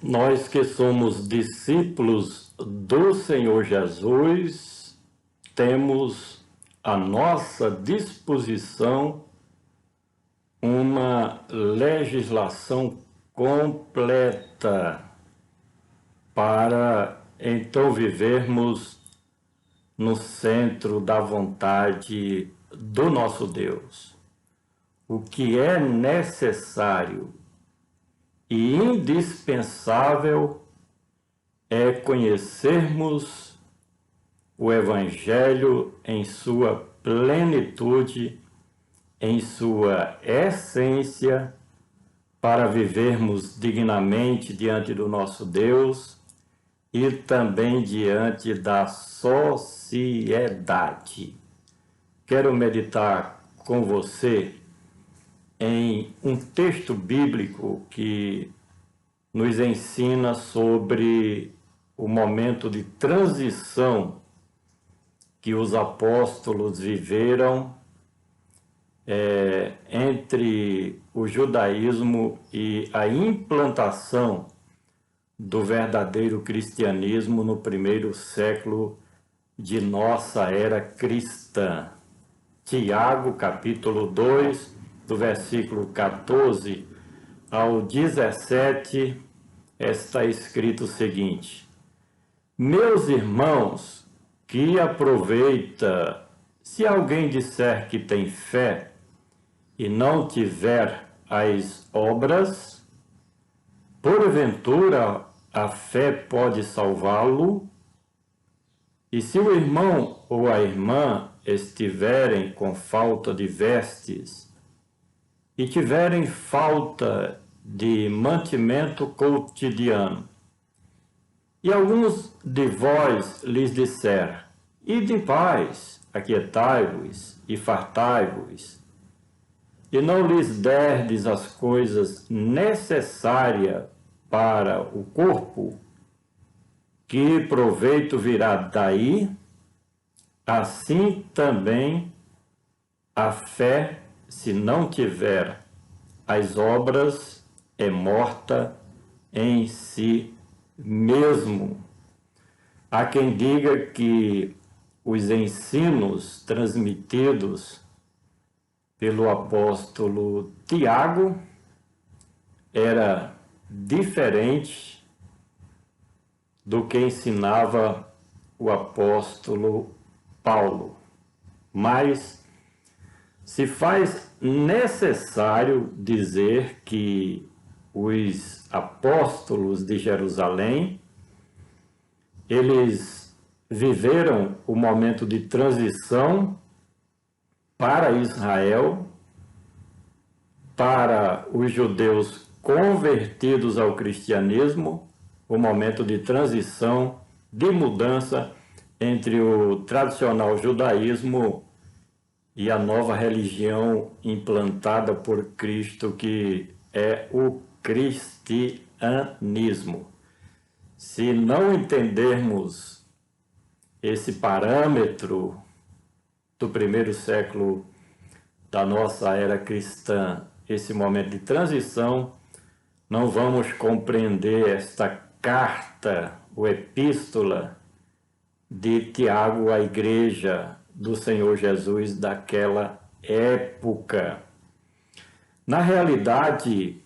Nós que somos discípulos do Senhor Jesus, temos à nossa disposição uma legislação completa para então vivermos no centro da vontade do nosso Deus. O que é necessário e indispensável é conhecermos o Evangelho em sua plenitude, em sua essência, para vivermos dignamente diante do nosso Deus e também diante da sociedade. Quero meditar com você em um texto bíblico que nos ensina sobre o momento de transição que os apóstolos viveram entre o judaísmo e a implantação do verdadeiro cristianismo no primeiro século de nossa era cristã. Tiago, capítulo 2, do versículo 14 ao 17, está escrito o seguinte: Meus irmãos, que aproveita se alguém disser que tem fé e não tiver as obras, porventura a fé pode salvá-lo? E se o irmão ou a irmã estiverem com falta de vestes e tiverem falta de mantimento cotidiano, e alguns de vós lhes disser: Ide em paz, aquietai-vos e fartai-vos, e não lhes derdes as coisas necessárias para o corpo, que proveito virá daí? Assim também a fé, se não tiver as obras, é morta em si mesmo. Há quem diga que os ensinos transmitidos pelo apóstolo Tiago era diferente do que ensinava o apóstolo Paulo, mas se faz necessário dizer que os apóstolos de Jerusalém, eles viveram o momento de transição para Israel, para os judeus convertidos ao cristianismo, o momento de transição, de mudança entre o tradicional judaísmo e a nova religião implantada por Cristo, que é o cristianismo. Se não entendermos esse parâmetro do primeiro século da nossa era cristã, esse momento de transição, não vamos compreender esta carta, ou epístola de Tiago à igreja do Senhor Jesus daquela época. Na realidade,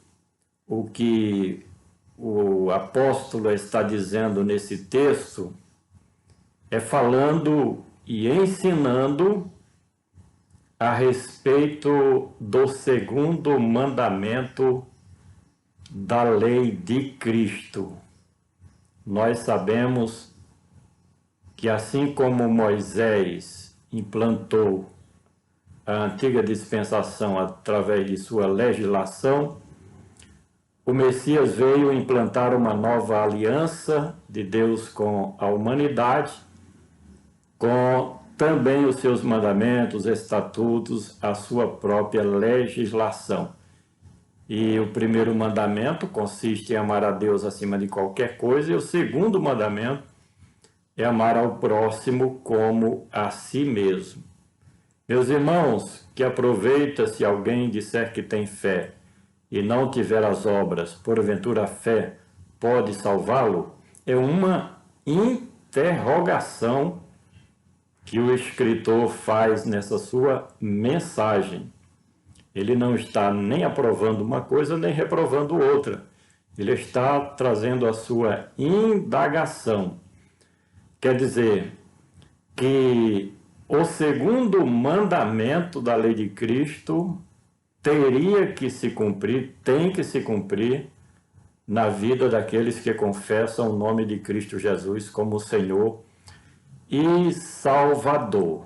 o que o apóstolo está dizendo nesse texto é falando e ensinando a respeito do segundo mandamento da lei de Cristo. Nós sabemos que assim como Moisés implantou a antiga dispensação através de sua legislação, o Messias veio implantar uma nova aliança de Deus com a humanidade, com também os seus mandamentos, estatutos, a sua própria legislação. E o primeiro mandamento consiste em amar a Deus acima de qualquer coisa, e o segundo mandamento é amar ao próximo como a si mesmo. Meus irmãos, que aproveita se alguém disser que tem fé e não tiver as obras, porventura a fé pode salvá-lo? É uma interrogação que o escritor faz nessa sua mensagem. Ele não está nem aprovando uma coisa, nem reprovando outra. Ele está trazendo a sua indagação. Quer dizer que o segundo mandamento da lei de Cristo teria que se cumprir, tem que se cumprir na vida daqueles que confessam o nome de Cristo Jesus como Senhor e Salvador.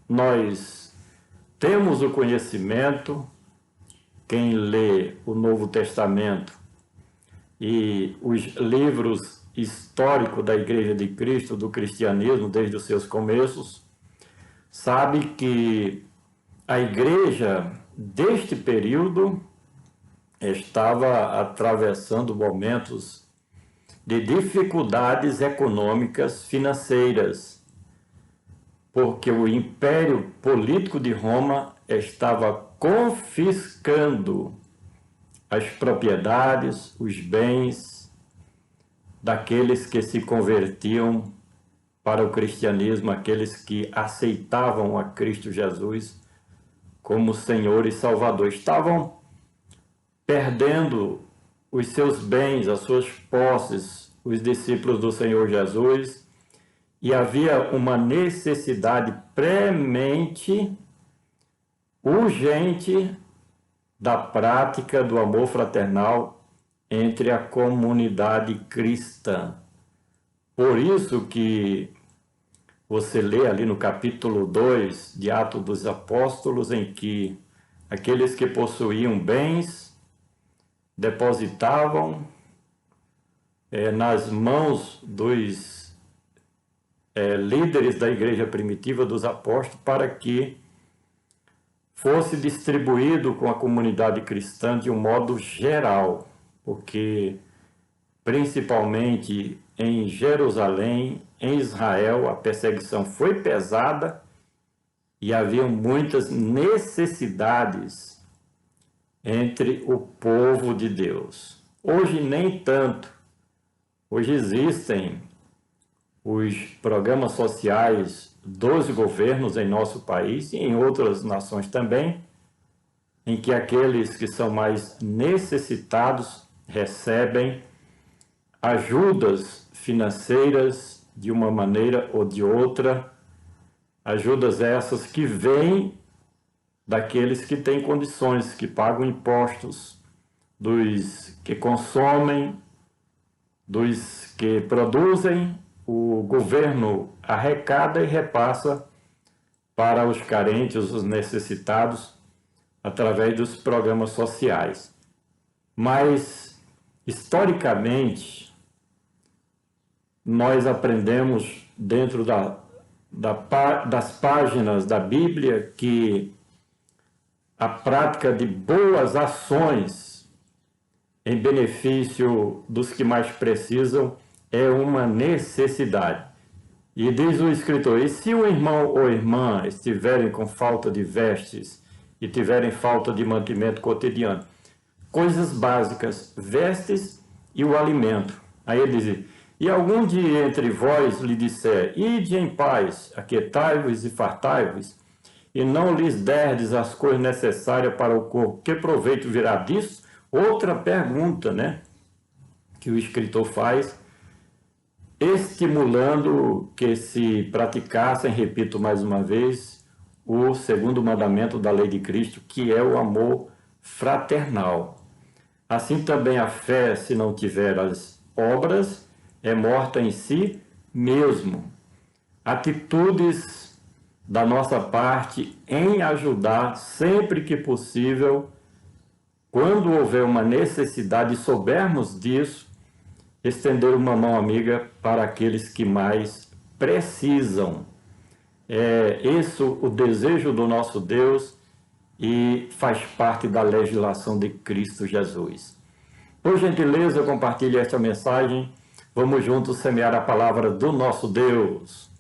Nós temos o conhecimento, quem lê o Novo Testamento e os livros históricos da Igreja de Cristo, do cristianismo, desde os seus começos, sabe que a igreja deste período estava atravessando momentos de dificuldades econômicas, financeiras, porque o Império Político de Roma estava confiscando as propriedades, os bens daqueles que se convertiam para o cristianismo, aqueles que aceitavam a Cristo Jesus como Senhor e Salvador. Estavam perdendo os seus bens, as suas posses, os discípulos do Senhor Jesus, e havia uma necessidade premente, urgente, da prática do amor fraternal entre a comunidade cristã. Por isso que você lê ali no capítulo 2 de Atos dos Apóstolos, em que aqueles que possuíam bens depositavam nas mãos dos líderes da igreja primitiva, dos apóstolos, para que fosse distribuído com a comunidade cristã de um modo geral, porque principalmente em Jerusalém, em Israel, a perseguição foi pesada e havia muitas necessidades entre o povo de Deus. Hoje nem tanto. Hoje existem os programas sociais dos governos em nosso país e em outras nações também, em que aqueles que são mais necessitados recebem ajudas financeiras de uma maneira ou de outra, ajudas essas que vêm daqueles que têm condições, que pagam impostos, dos que consomem, dos que produzem. O governo arrecada e repassa para os carentes, os necessitados, através dos programas sociais. Mas, historicamente, nós aprendemos dentro das páginas da Bíblia que a prática de boas ações em benefício dos que mais precisam é uma necessidade. E diz o escritor: e se o irmão ou irmã estiverem com falta de vestes e tiverem falta de mantimento cotidiano, coisas básicas, vestes e o alimento. Aí ele diz: e algum de entre vós lhe disser, ide em paz, aquietai-vos e fartai-vos, e não lhes derdes as coisas necessárias para o corpo, que proveito virá disso? Outra pergunta, né, que o escritor faz, estimulando que se praticassem, repito mais uma vez, o segundo mandamento da lei de Cristo, que é o amor fraternal. Assim também a fé, se não tiver as obras, é morta em si mesmo. Atitudes da nossa parte em ajudar sempre que possível, quando houver uma necessidade e soubermos disso, estender uma mão amiga para aqueles que mais precisam. É esse o desejo do nosso Deus e faz parte da legislação de Cristo Jesus. Por gentileza, compartilhe esta mensagem. Vamos juntos semear a palavra do nosso Deus.